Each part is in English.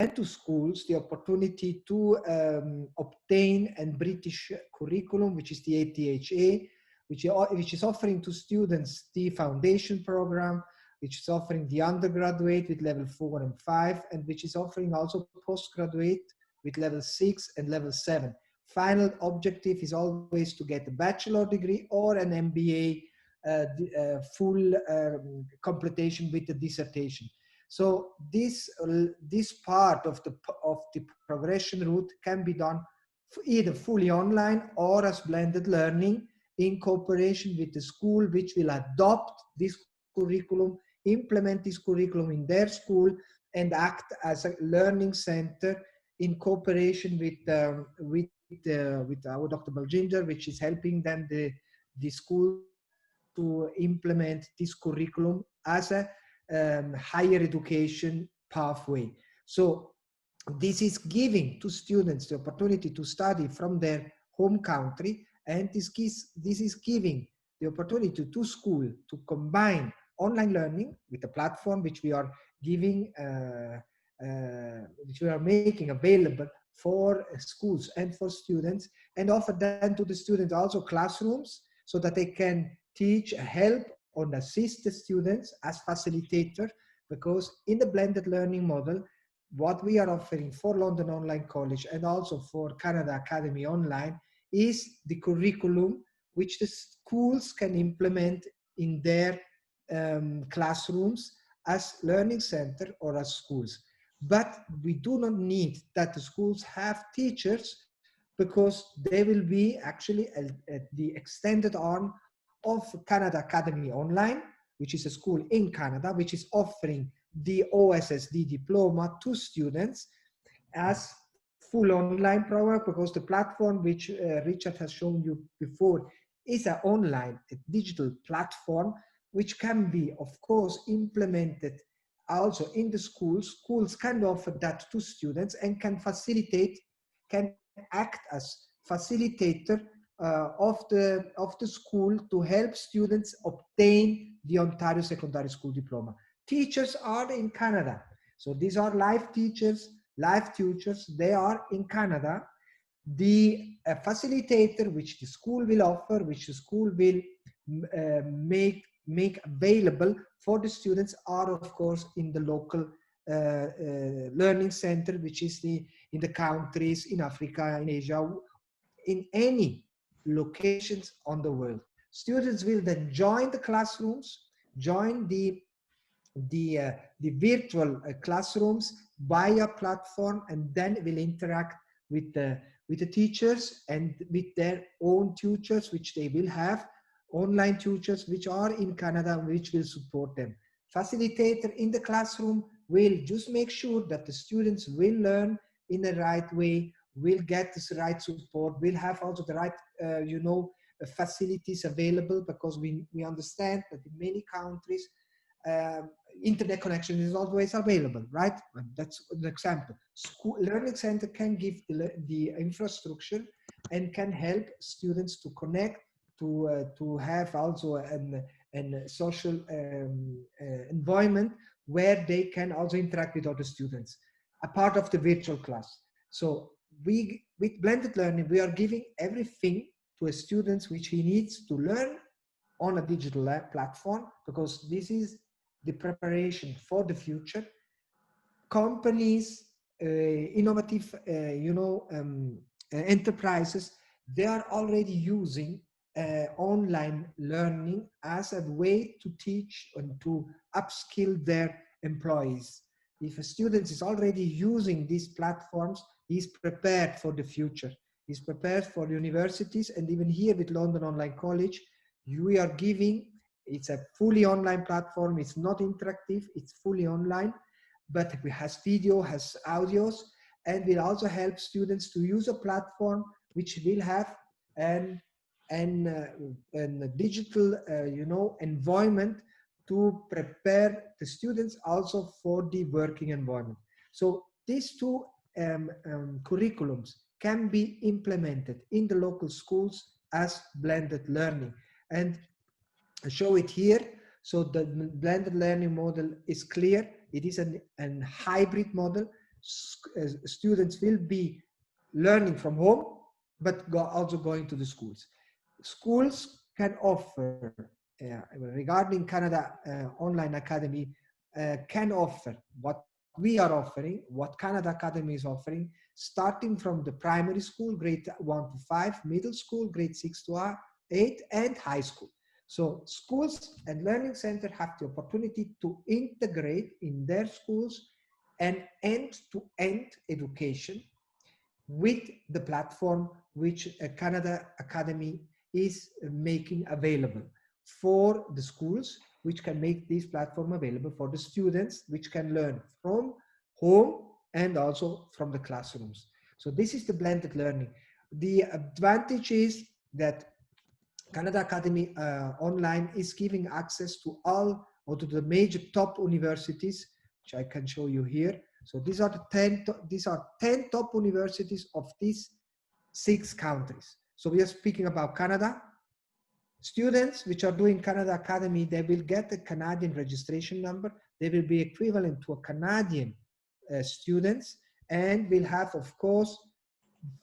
and to schools the opportunity to obtain a British curriculum, which is the ATHA, which is offering to students the foundation program, which is offering the undergraduate with level 4 and 5, and which is offering also postgraduate with level 6 and level 7. Final objective is always to get a bachelor degree or an MBA full completion with the dissertation. So this part of the progression route can be done either fully online or as blended learning in cooperation with the school, which will adopt this curriculum, implement this curriculum in their school, and act as a learning center in cooperation with our Dr. Baljinder, which is helping them the schools to implement this curriculum as a higher education pathway. So this is giving to students the opportunity to study from their home country, and this is giving the opportunity to school to combine online learning with a platform which we are giving, which we are making available for schools and for students, and offer then to the students also classrooms so that they can teach, help, or assist the students as facilitator, because in the blended learning model, what we are offering for London Online College and also for Canada Academy Online is the curriculum which the schools can implement in their classrooms as learning center or as schools. But we do not need that the schools have teachers, because they will be actually the extended arm of Canada Academy Online, which is a school in Canada, which is offering the OSSD diploma to students as full online program, because the platform which Richard has shown you before is an online, a digital platform, which can be, of course, implemented also in the schools. Schools can offer that to students and can facilitate, can act as facilitator of the school to help students obtain the Ontario Secondary School Diploma. Teachers are in Canada. So these are live teachers, live tutors. They are in Canada. The facilitator, which the school will offer, which the school will make available for the students, are of course in the local learning center, which is in the countries, in Africa, in Asia, in any locations on the world. Students will then join the classrooms, join the virtual classrooms via platform, and then will interact with the teachers and with their own tutors, which they will have, online tutors which are in Canada, which will support them. Facilitator in the classroom will just make sure that the students will learn in the right way, will get the right support, will have also the right facilities available, because we understand that in many countries internet connection is not always available, right? And that's an example. School learning center can give the infrastructure and can help students to connect, to have also a social environment where they can also interact with other students, a part of the virtual class. So with blended learning, we are giving everything to a student which he needs to learn on a digital platform, because this is the preparation for the future. Companies, innovative, enterprises, they are already using online learning as a way to teach and to upskill their employees. If a student is already using these platforms, he's prepared for the future. He's prepared for universities, and even here with London Online College, we are giving, it's a fully online platform. It's not interactive, it's fully online, but it has video, has audios, and will also help students to use a platform which will have a digital environment to prepare the students also for the working environment. So these two curriculums can be implemented in the local schools as blended learning. And I show it here. So the blended learning model is clear. It is a hybrid model. students will be learning from home, but also going to the schools. Schools can offer, regarding Canada Online Academy, can offer what we are offering, what Canada Academy is offering, starting from the primary school, grade 1 to 5, middle school, grade 6 to 8, and high school. So schools and learning center have the opportunity to integrate in their schools an end-to-end education with the platform which Canada Academy is making available for the schools, which can make this platform available for the students, which can learn from home and also from the classrooms. So this is the blended learning. The advantage is that Canada Academy Online is giving access to all or to the major top universities, which I can show you here. So these are the 10 top universities of these 6 countries. So we are speaking about Canada. Students which are doing Canada Academy, they will get a Canadian registration number. They will be equivalent to a Canadian students, and will have, of course,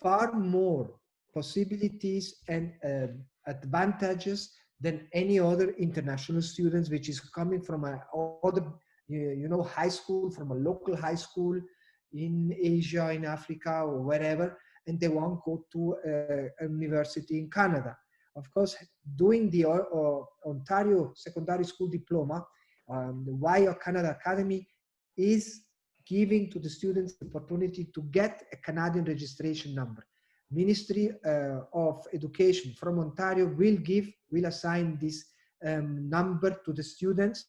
far more possibilities and advantages than any other international students, which is coming from other, high school, from a local high school in Asia, in Africa, or wherever, and they won't go to a university in Canada. Of course, doing the Ontario Secondary School Diploma, the WIO Canada Academy is giving to the students the opportunity to get a Canadian registration number. Ministry of Education from Ontario will assign this number to the students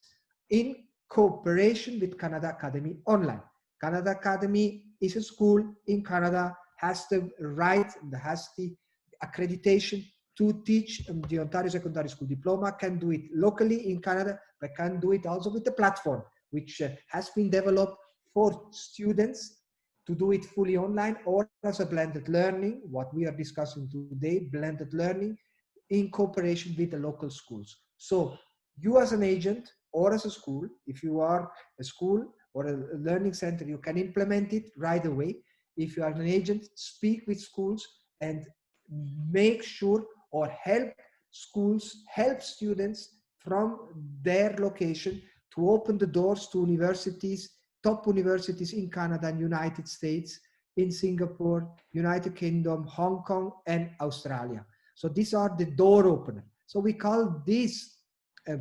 in cooperation with Canada Academy Online. Canada Academy is a school in Canada, has the right, has the accreditation to teach the Ontario Secondary School Diploma, can do it locally in Canada, but can do it also with the platform, which has been developed for students to do it fully online or as a blended learning, what we are discussing today, blended learning in cooperation with the local schools. So you as an agent or as a school, if you are a school or a learning center, you can implement it right away. If you are an agent, speak with schools and make sure or help schools, help students from their location to open the doors to universities, top universities in Canada and United States, in Singapore, United Kingdom, Hong Kong, and Australia. So these are the door opener. So we call these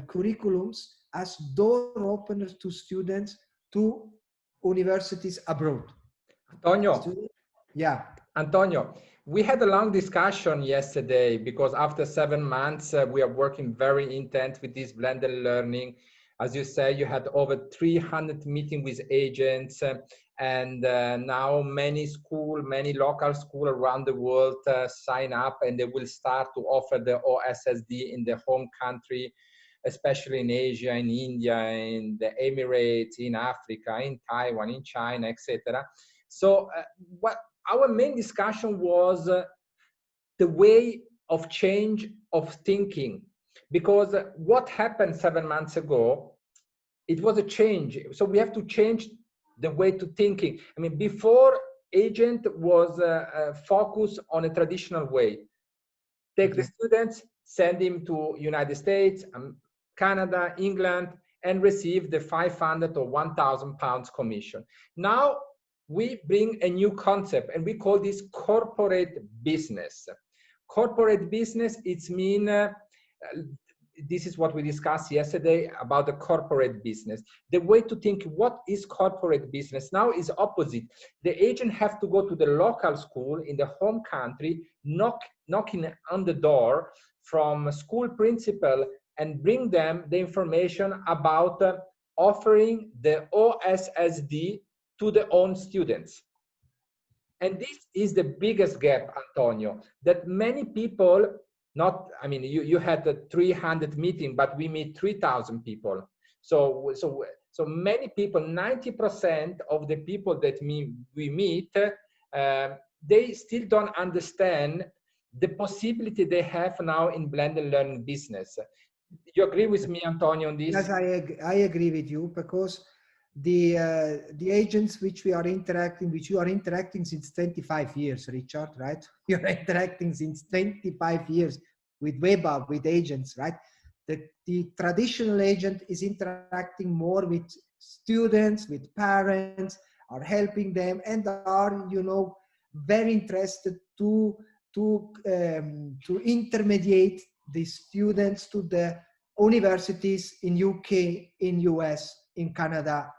curriculums as door openers to students to universities abroad. Antonio. Yeah. Antonio, we had a long discussion yesterday because after 7 months, we are working very intense with this blended learning. As you say, you had over 300 meetings with agents, and now many local schools around the world sign up, and they will start to offer the OSSD in their home country, especially in Asia, in India, in the Emirates, in Africa, in Taiwan, in China, etc. So what our main discussion was the way of change of thinking, because what happened 7 months ago, it was a change. So we have to change the way to thinking. I mean, before, agent was focused on a traditional way. Take the students, send him to United States, Canada, England, and receive the 500 or 1,000 pounds commission. Now we bring a new concept, and we call this corporate business. Corporate business, it's mean, this is what we discussed yesterday about the corporate business. The way to think what is corporate business now is opposite. The agent have to go to the local school in the home country, knocking on the door from school principal and bring them the information about offering the OSSD to the own students. And this is the biggest gap, Antonio, that many people, I mean, you had a 300 meeting, but we meet 3,000 people. So many people, 90% of the people that we meet, they still don't understand the possibility they have now in blended learning business. You agree with me, Antonio, on this? Yes, I agree with you, because the agents which we are interacting, which you are interacting since 25 years, Richard, right? You're interacting since 25 years with WEBA, with agents, right? The traditional agent is interacting more with students, with parents, are helping them, and are, you know, very interested to intermediate the students to the universities in UK, in US, in Canada,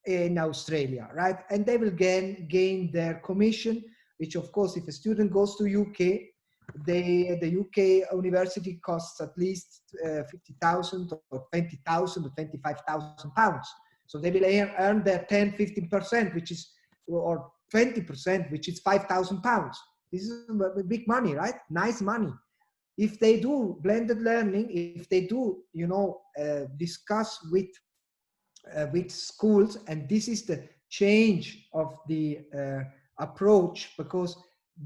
in Australia, right? And they will gain their commission, which of course, if a student goes to UK, the UK university costs at least 50,000 or 20,000 or 25,000 pounds. So they will earn their 10, 15%, which is, or 20%, which is 5,000 pounds. This is big money, right? Nice money. If they do blended learning, if they do, you know, discuss with schools, and this is the change of the approach, because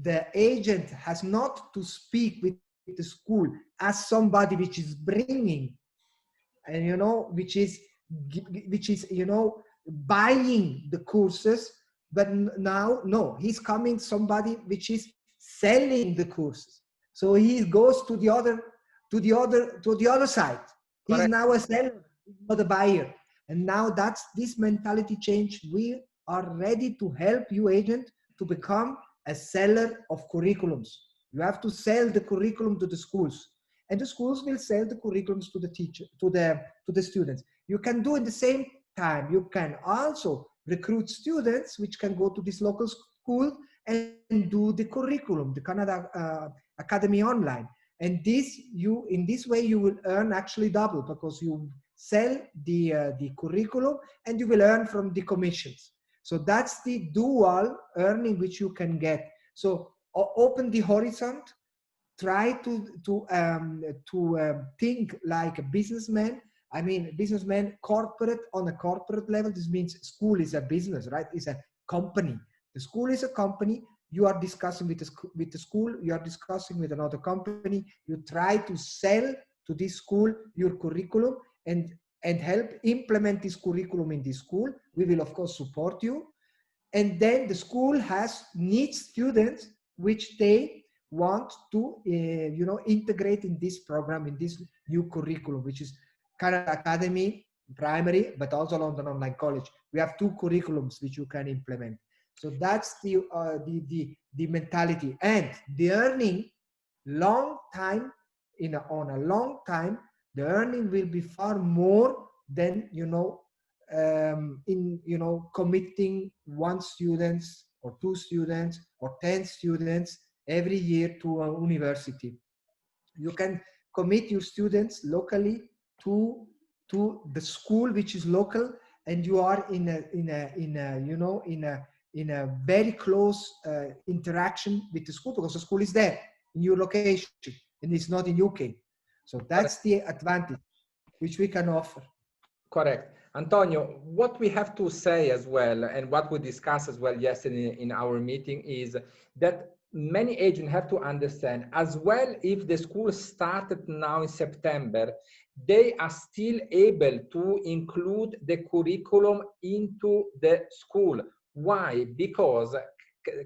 the agent has not to speak with the school as somebody which is bringing, and you know, which is you know, buying the courses, but now no, he's coming somebody which is selling the courses. So he goes to the other side. He's Correct. now a seller, not a buyer. And now that's this mentality change. We are ready to help you, agent, to become a seller of curriculums. You have to sell the curriculum to the schools, and the schools will sell the curriculums to the teacher, to the students. You can do at the same time. You can also recruit students which can go to this local school and do the curriculum, the Canada Academy online. And in this way you will earn actually double, because you sell the curriculum and you will earn from the commissions. So that's the dual earning which you can get. So open the horizon, try to think like a businessman. I mean, businessman, corporate, on a corporate level. This means school is a business, right? It's a company. The school is a company. You are discussing with the school. You are discussing with another company. You try to sell to this school your curriculum and help implement this curriculum in this school. We will of course support you. And then the school needs students which they want to you know, integrate in this program, in this new curriculum, which is Canada Academy primary, but also London Online College. We have two curriculums which you can implement. So that's the mentality, and the earning long time, on a long time, the earning will be far more than, you know, in, you know, committing one student or two students or 10 students every year to a university. You can commit your students locally to the school which is local, and you are in a you know, in a very close interaction with the school, because the school is there in your location and it's not in UK. So that's the advantage which we can offer. Correct. Antonio, what we have to say as well, and what we discussed as well yesterday in our meeting, is that many agents have to understand as well, if the school started now in September, they are still able to include the curriculum into the school. Why? Because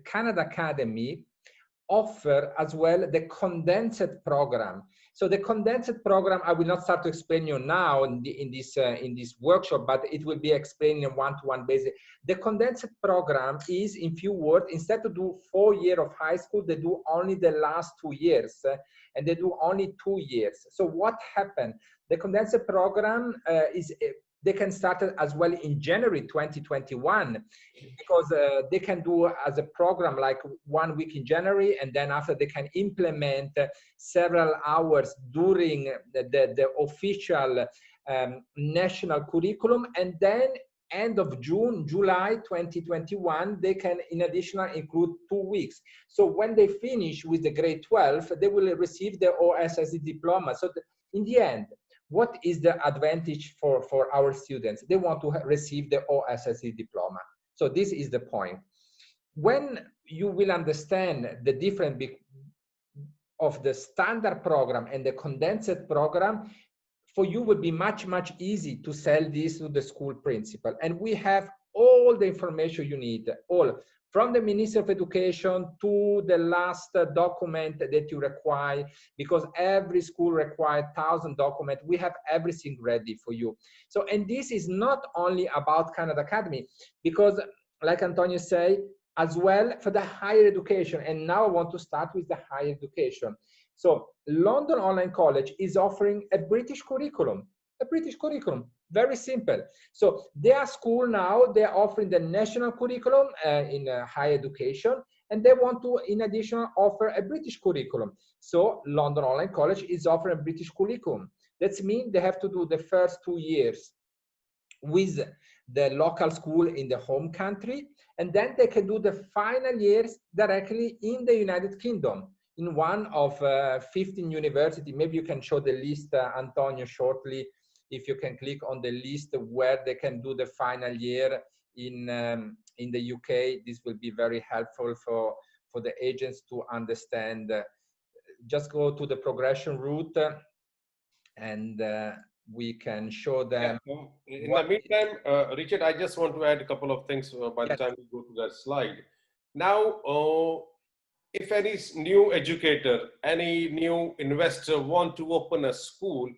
Canada Academy offer as well the condensed program. So the condensed program, I will not start to explain you now in this workshop, but it will be explained in one-to-one basis. The condensed program is, in few words, instead to do 4 years of high school, they do only the last 2 years, and they do only 2 years. So what happened? The condensed program they can start as well in January 2021, because they can do as a program like 1 week in January, and then after they can implement several hours during the official national curriculum, and then end of July 2021, they can in addition include 2 weeks. So when they finish with the grade 12, they will receive the OSSE diploma. So in the end, what is the advantage for our students? They want to receive the OSSE diploma. So this is the point. When you will understand the difference of the standard program and the condensed program, for you would be much easy to sell this to the school principal. And we have all the information you need, all from the Ministry of Education to the last document that you require, because every school requires 1,000 documents. We have everything ready for you. So, and this is not only about Khan Academy, because like Antonio said, as well for the higher education. And now I want to start with the higher education. So London Online College is offering a British curriculum, very simple. So their school now, they're offering the national curriculum in higher education, and they want to, in addition, offer a British curriculum. So London Online College is offering a British curriculum. That means they have to do the first 2 years with the local school in the home country, and then they can do the final years directly in the United Kingdom, in one of 15 universities. Maybe you can show the list, Antonio, shortly, if you can click on the list where they can do the final year in the UK. This will be very helpful for the agents to understand. Just go to the progression route and we can show them. Yeah. In the meantime, Richard, I just want to add a couple of things by the time we go to that slide. Now, if any new educator, any new investor want to open a school,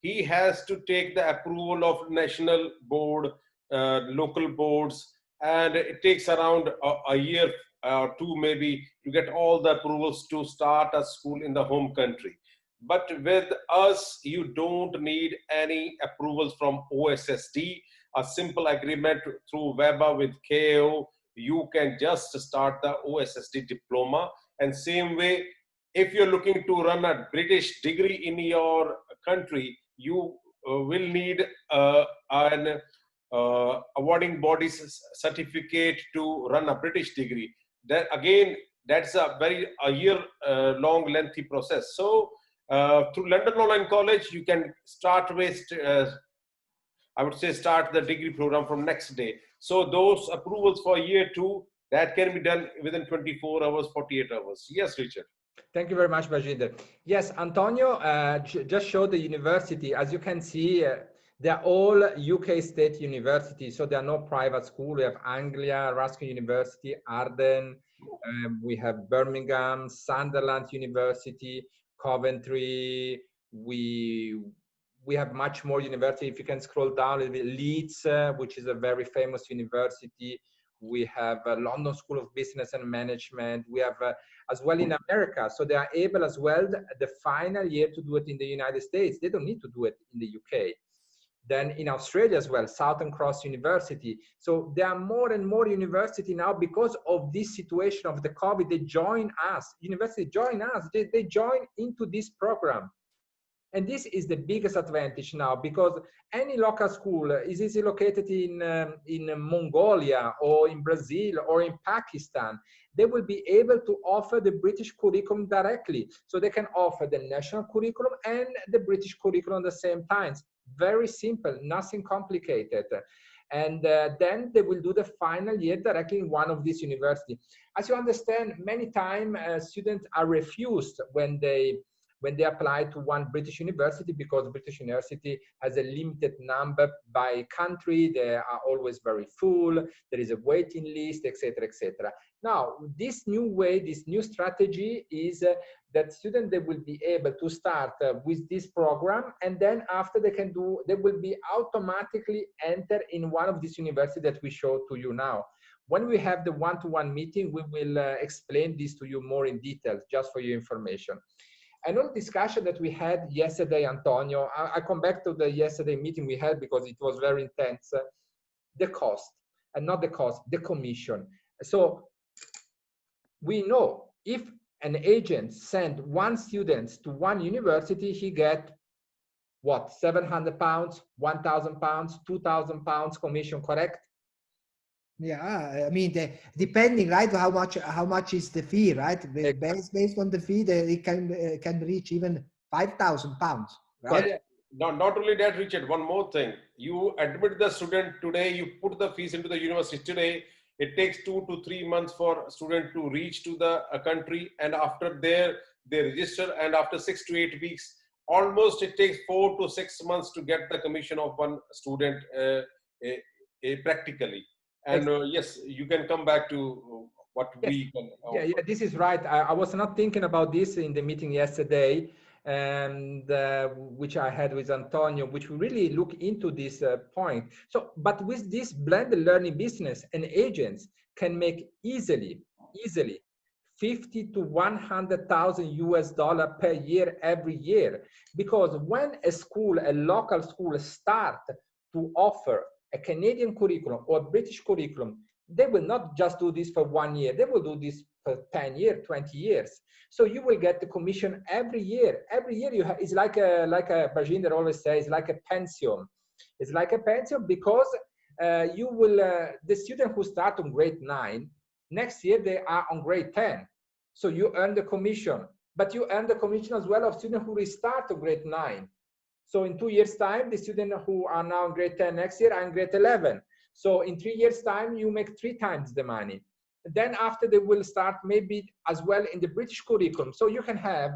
he has to take the approval of national board, local boards, and it takes around a year or two maybe to get all the approvals to start a school in the home country. But with us, you don't need any approvals from OSSD, a simple agreement through WEBA with KO. You can just start the OSSD diploma. And same way, if you're looking to run a British degree in your country, you will need an awarding body's certificate to run a British degree. That again, that's a year-long lengthy process. So through London Online College, you can start with, I would say, start the degree program from next day. So those approvals for year 2, that can be done within 24 hours, 48 hours. Yes, Richard. Thank you very much, Bajinder. Yes, Antonio just showed the university. As you can see, they're all UK state universities, so there are no private schools. We have Anglia, Ruskin University, Arden, we have Birmingham, Sunderland University, Coventry. We have much more university. If you can scroll down a little bit, Leeds, which is a very famous university. We have London School of Business and Management. We have as well in America. So they are able as well the final year to do it in the United States. They don't need to do it in the UK. Then in Australia as well, Southern Cross University. So there are more and more universities now because of this situation of the COVID. They join us, university join us, they join into this program. And this is the biggest advantage now, because any local school is easily located in Mongolia or in Brazil or in Pakistan. They will be able to offer the British curriculum directly. So they can offer the national curriculum and the British curriculum at the same time. Very simple, nothing complicated. And then they will do the final year directly in one of these universities. As you understand, many times students are refused when they apply to one British university, because British university has a limited number by country. They are always very full. There is a waiting list, etc., etc. Now, this new way, this new strategy is that students, they will be able to start with this program, and then after they will be automatically enter in one of these universities that we show to you now. When we have the one-to-one meeting, we will explain this to you more in detail, just for your information. Another discussion that we had yesterday, Antonio, I come back to the yesterday meeting we had because it was very intense, the cost, and not the cost, the commission. So we know if an agent send one student to one university, he get what, £700, £1,000, £2,000 commission, correct? Yeah, I mean, depending, right, how much is the fee, right? Based on the fee, it can reach even £5,000, right? Not only that, Richard, one more thing. You admit the student today, you put the fees into the university today. It takes 2 to 3 months for a student to reach to the country, and after they register, and after 6 to 8 weeks, almost it takes 4 to 6 months to get the commission of one student practically. And yes, you can come back to what we can offer. Yeah, this is right. I was not thinking about this in the meeting yesterday, and which I had with Antonio, which we really look into this point. So, but with this blended learning business, and agents can make easily 50 to 100,000 US dollar per year every year, because when a local school start to offer a Canadian curriculum or a British curriculum, they will not just do this for 1 year, they will do this for 10 years, 20 years. So you will get the commission every year. Every year you have, it's like a Bajinder always says, like a pension. It's like a pension because you will, the student who start on grade 9, next year they are on grade 10. So you earn the commission, but you earn the commission as well of students who restart to grade 9. So in 2 years' time, the students who are now in grade 10 next year are in grade 11. So in 3 years' time, you make 3 times the money. Then after they will start maybe as well in the British curriculum. So you can have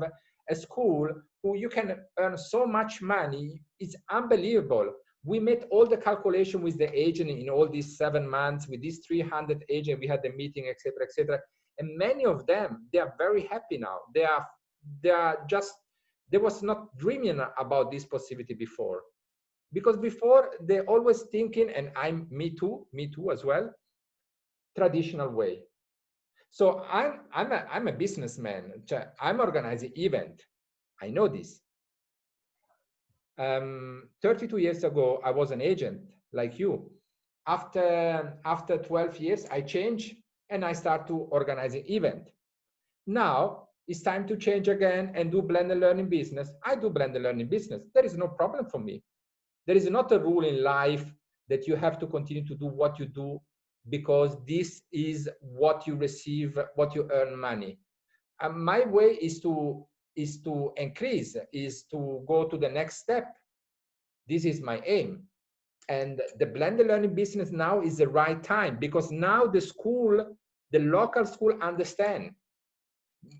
a school who you can earn so much money. It's unbelievable. We made all the calculation with the agent in all these 7 months, with these 300 agents, we had the meeting, etc., etc. And many of them, they are very happy now. They are just, they was not dreaming about this possibility before. Because before they're always thinking, and me too as well, traditional way. So I'm a businessman. I'm organizing event. I know this. 32 years ago, I was an agent like you. After 12 years, I changed and I start to organize an event. Now it's time to change again and do blended learning business. I do blended learning business. There is no problem for me. There is not a rule in life that you have to continue to do what you do because this is what you receive, what you earn money. And my way is to increase, is to go to the next step. This is my aim. And the blended learning business now is the right time because now the school, the local school understand.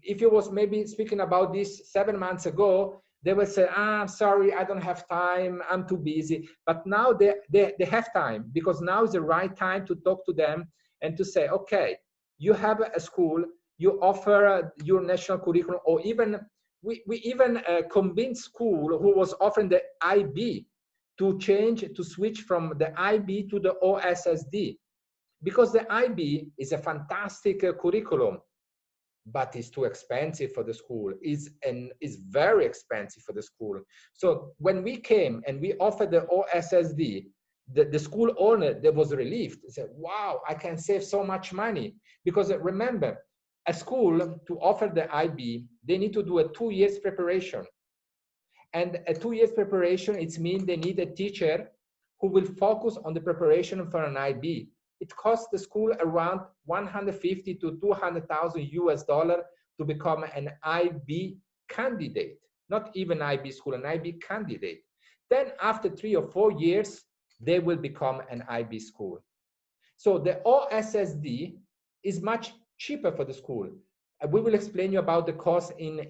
If you was maybe speaking about this 7 months ago, they would say, sorry, I don't have time, I'm too busy. But now they have time because now is the right time to talk to them and to say, okay, you have a school, you offer your national curriculum, or even, we even convinced school who was offering the IB to switch from the IB to the OSSD. Because the IB is a fantastic curriculum, but it's too expensive for the school. It's very expensive for the school. So when we came and we offered the OSSD, the school owner, they was relieved. They said, wow, I can save so much money. Because remember, a school to offer the IB, they need to do a 2 years preparation. And a 2 years preparation, it means they need a teacher who will focus on the preparation for an IB. It costs the school around 150 to 200,000 US dollar to become an IB candidate, not even IB school, an IB candidate. Then after 3 or 4 years, they will become an IB school. So the OSSD is much cheaper for the school. We will explain you about the cost in the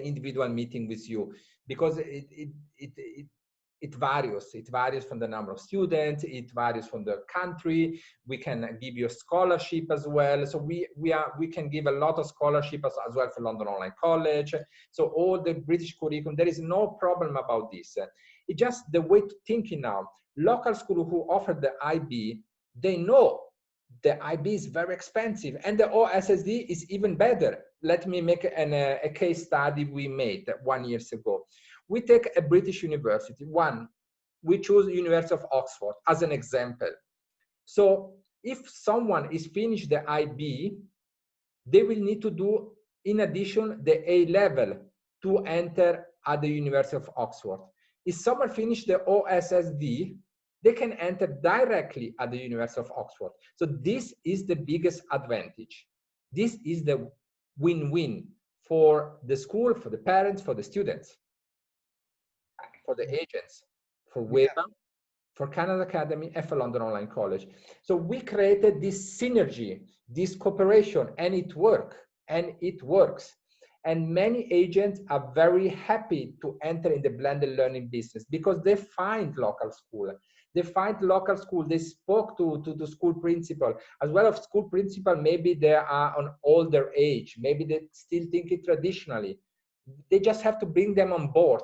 individual meeting with you, because it varies from the number of students, it varies from the country. We can give you a scholarship as well. So we can give a lot of scholarship as well for London Online College. So all the British curriculum, there is no problem about this. It's just the way to thinking now. Local school who offer the IB, they know the IB is very expensive and the OSSD is even better. Let me make a case study we made 1 year ago. We take a British university, we choose University of Oxford as an example. So if someone is finished the IB, they will need to do, in addition, the A level to enter at the University of Oxford. If someone finished the OSSD, they can enter directly at the University of Oxford. So this is the biggest advantage. This is the win-win for the school, for the parents, for the students, for the agents, for WEBA, for Canada Academy, and for London Online College. So we created this synergy, this cooperation, and it works. And many agents are very happy to enter in the blended learning business because they find local school. They find local school. They spoke to the school principal. As well as school principal, maybe they are on older age. Maybe they still think it traditionally. They just have to bring them on board.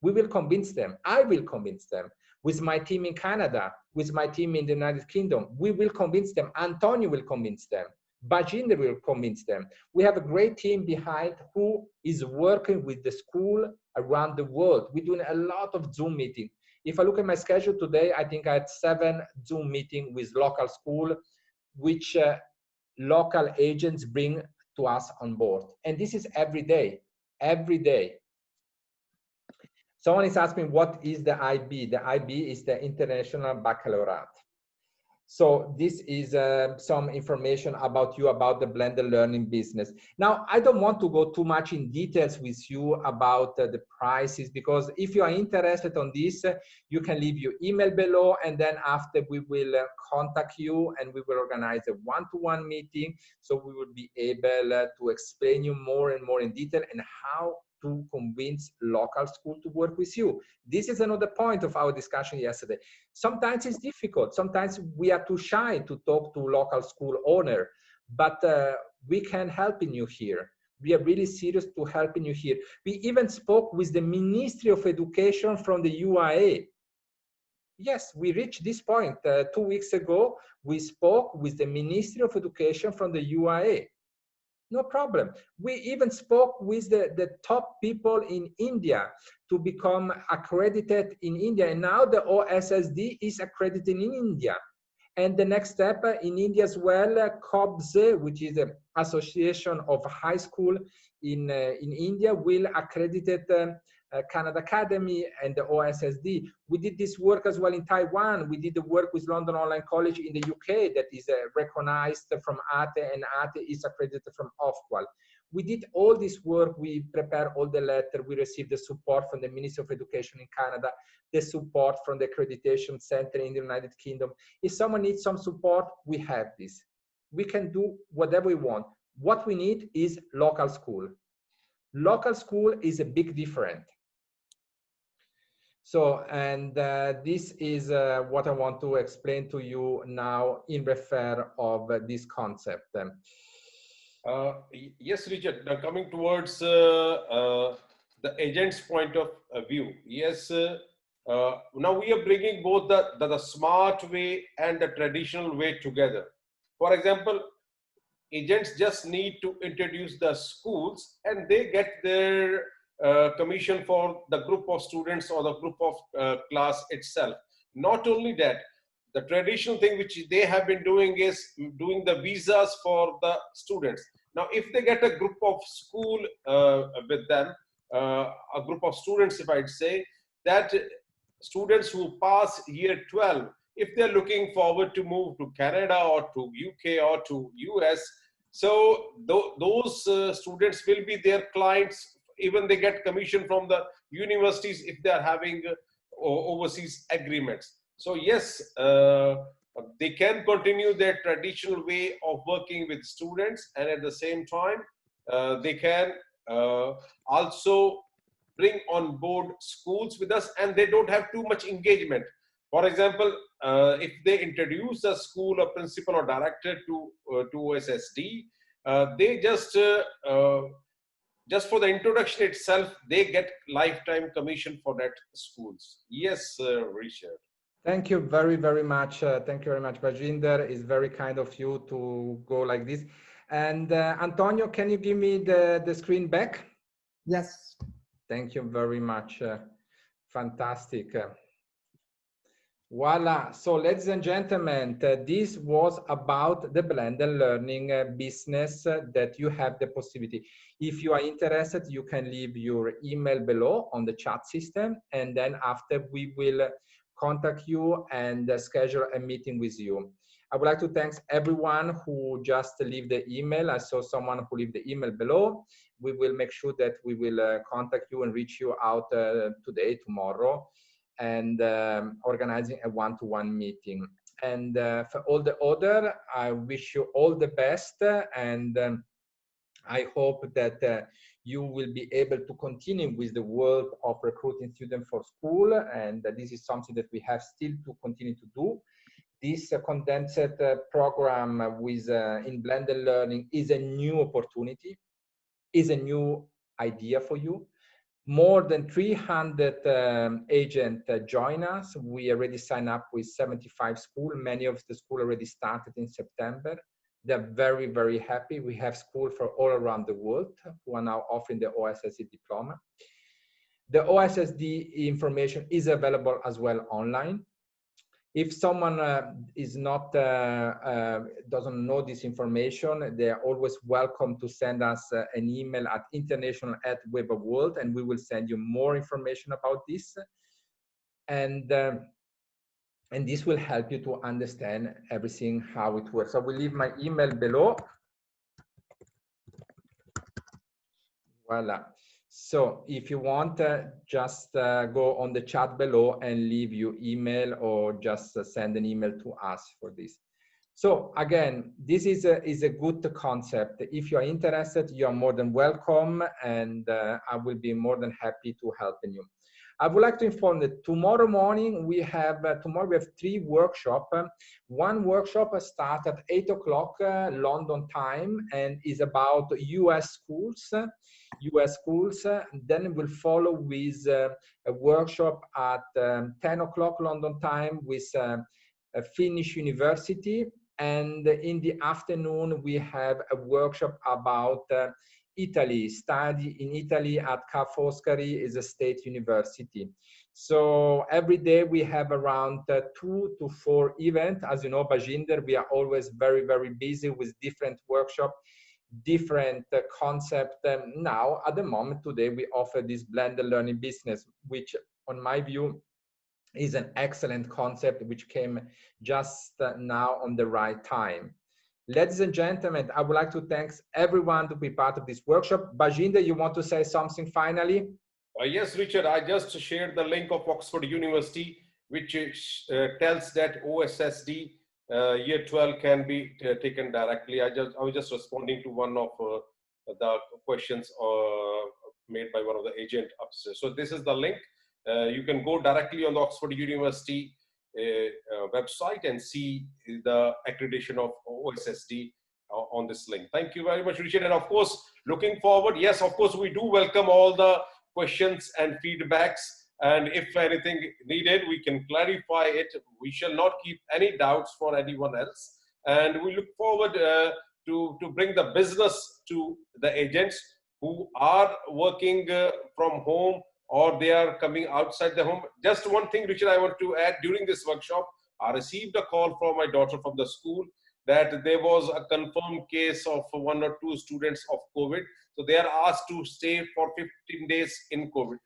We will convince them. I will convince them. With my team in Canada, with my team in the United Kingdom, we will convince them. Antonio will convince them. Bajinder will convince them. We have a great team behind who is working with the school around the world. We're doing a lot of Zoom meetings. If I look at my schedule today, I think I had 7 Zoom meetings with local school, which local agents bring to us on board. And this is every day, every day. Someone is asking, what is the IB? The IB is the International Baccalaureate. So this is some information about you, about the blended learning business. Now, I don't want to go too much in details with you about the prices, because if you are interested on this, you can leave your email below, and then after we will contact you and we will organize a one-to-one meeting. So we will be able to explain you more and more in detail and how to convince local school to work with you. This is another point of our discussion yesterday. Sometimes it's difficult. Sometimes we are too shy to talk to local school owner, but we can help you here. We are really serious to helping you here. We even spoke with the Ministry of Education from the UAE. Yes, we reached this point 2 weeks ago. We spoke with the Ministry of Education from the UAE. No problem. We even spoke with the top people in India to become accredited in India. And now the OSSD is accredited in India. And the next step in India as well, COBS, which is the Association of High School in India, will accredit Khan Academy and the OSSD. We did this work as well in Taiwan. We did the work with London Online College in the UK that is recognized from ATE, and ATE is accredited from Ofqual. We did all this work. We prepared all the letter. We received the support from the Ministry of Education in Canada, the support from the Accreditation Center in the United Kingdom. If someone needs some support, we have this. We can do whatever we want. What we need is local school. Local school is a big difference. So, and this is what I want to explain to you now in refer of this concept. Yes, Richard, now coming towards the agent's point of view. Yes, now we are bringing both the smart way and the traditional way together. For example, agents just need to introduce the schools and they get their commission for the group of students or the group of class itself. Not only that, the traditional thing which they have been doing is doing the visas for the students. Now, if they get a group of school with them, a group of students, if I'd say, that students who pass year 12, if they're looking forward to move to Canada or to UK or to US, so those students will be their clients. Even they get commission from the universities if they are having overseas agreements. So yes, they can continue their traditional way of working with students, and at the same time, they can also bring on board schools with us, and they don't have too much engagement. For example, if they introduce a school, a principal or director to OSSD, they just for the introduction itself, they get lifetime commission for that schools. Yes, Richard. Thank you very, very much. Thank you very much, Bajinder. It's very kind of you to go like this. And Antonio, can you give me the screen back? Yes. Thank you very much. Fantastic. Voila. So, ladies and gentlemen, this was about the blended learning business that you have the possibility. If you are interested, you can leave your email below on the chat system, and then after we will contact you and schedule a meeting with you. I would like to thank everyone who just leave the email. I saw someone who leave the email below. We will make sure that we will contact you and reach you out today, tomorrow, and organizing a one-to-one meeting. And for all the other, I wish you all the best, and I hope that you will be able to continue with the work of recruiting students for school, and this is something that we have still to continue to do. This condensed program with in blended learning is a new opportunity, is a new idea for you. More than 300 agents join us. We already signed up with 75 schools. Many of the schools already started in September. They're very, very happy. We have schools from all around the world who are now offering the OSSD diploma. The OSSD information is available as well online. If someone is not doesn't know this information, they are always welcome to send us an email at international@WEBA World, and we will send you more information about this. And this will help you to understand everything, how it works. I will leave my email below. Voila. So if you want, just go on the chat below and leave your email, or just send an email to us for this. So again, this is a good concept. If you are interested, you are more than welcome, and I will be more than happy to help you. I would like to inform that tomorrow morning we have 3 workshops. One workshop starts at 8 o'clock London time and is about US schools. Then we'll follow with a workshop at 10 o'clock London time with a Finnish university. And in the afternoon, we have a workshop about Italy, study in Italy at Ca' Foscari is a state university. So every day we have around 2 to 4 events. As you know, Bajinder, we are always very, very busy with different workshops, different concept. Now, at the moment, today, we offer this blended learning business, which on my view is an excellent concept, which came just now on the right time. Ladies and gentlemen, I would like to thank everyone to be part of this workshop. Bajinder, you want to say something finally? Yes, Richard, I just shared the link of Oxford University, which tells that OSSD year 12 can be taken directly. I was just responding to one of the questions made by one of the agent upstairs. So this is the link. You can go directly on the Oxford University website and see the accreditation of OSSD on this link. Thank you very much, Richard. And of course, looking forward, yes, of course, we do welcome all the questions and feedbacks. And if anything needed, we can clarify it. We shall not keep any doubts for anyone else. And we look forward to bring the business to the agents who are working from home, or they are coming outside the home. Just one thing, Richard, I want to add. During this workshop, I received a call from my daughter from the school that there was a confirmed case of 1 or 2 students of COVID. So they are asked to stay for 15 days in COVID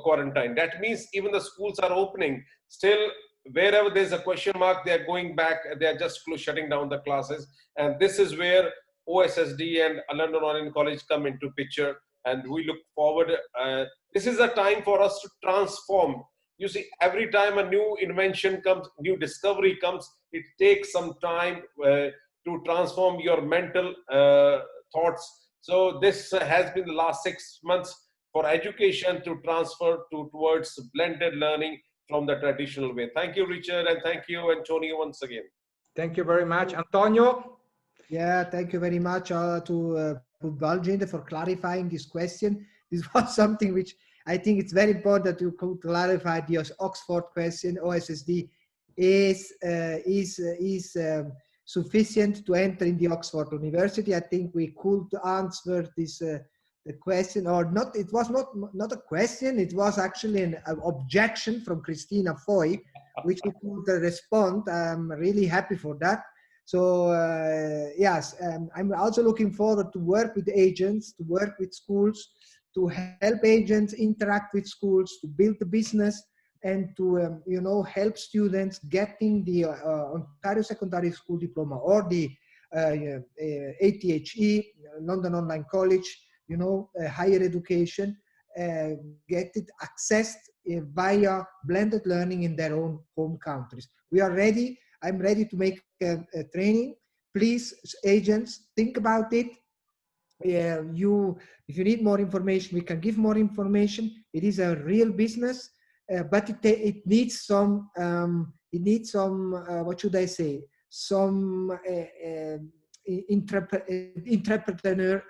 quarantine. That means even the schools are opening. Still, wherever there's a question mark, they are going back. They are just shutting down the classes. And this is where OSSD and London Oriental College come into picture. And we look forward. This is a time for us to transform. You see, every time a new invention comes, new discovery comes, it takes some time to transform your mental thoughts. So this has been the last 6 months for education to transfer towards blended learning from the traditional way. Thank you, Richard, and thank you, Antonio, once again. Thank you very much. Antonio? Yeah, thank you very much to Baljinder for clarifying this question. This was something which I think it's very important to clarify. The Oxford question, OSSD is sufficient to enter in the Oxford University. I think we could answer this the question, or not. It was not a question. It was actually an objection from Christina Foy, which we could respond. I'm really happy for that. So yes, I'm also looking forward to work with agents, to work with schools, to help agents interact with schools, to build the business, and to help students getting the Ontario Secondary School Diploma or the ATHE, London Online College, higher education, get it accessed via blended learning in their own home countries. We are ready. I'm ready to make a training. Please, agents, think about it. if you need more information, we can give more information. It is a real business, but it needs some what should I say, some entrepreneur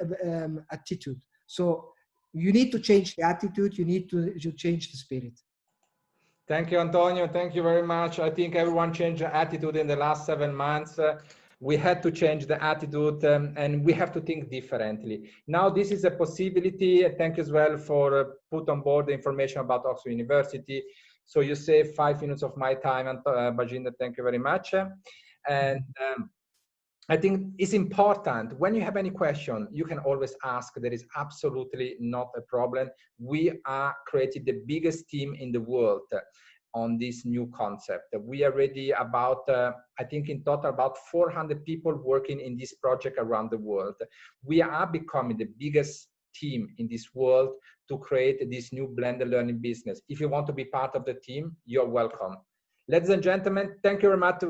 attitude. So you need to change the attitude, you need to change the spirit. Thank you, Antonio. Thank you very much. I think everyone changed the attitude in the last 7 months. We had to change the attitude, and we have to think differently. Now, this is a possibility. Thank you as well for put on board the information about Oxford University. So you save 5 minutes of my time, and Bajinder, thank you very much. And I think it's important, when you have any question, you can always ask. There is absolutely not a problem. We are creating the biggest team in the world on this new concept. We are already about, I think in total, about 400 people working in this project around the world. We are becoming the biggest team in this world to create this new blended learning business. If you want to be part of the team, you're welcome. Ladies and gentlemen, thank you very much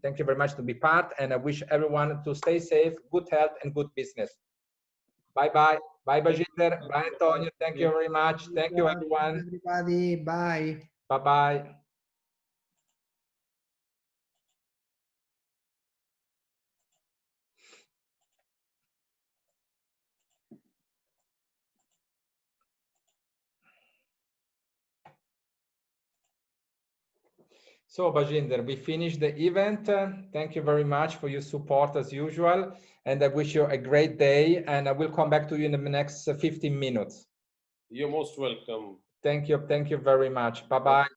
thank you very much to be part, and I wish everyone to stay safe, good health, and good business. Bye bye. Bye, Bajinder. Bye, Antonio. Thank you very much. Thank you, everyone. Everybody, bye. Bye bye. So, Bajinder, we finished the event. Thank you very much for your support as usual. And I wish you a great day. And I will come back to you in the next 15 minutes. You're most welcome. Thank you. Thank you very much. Bye-bye.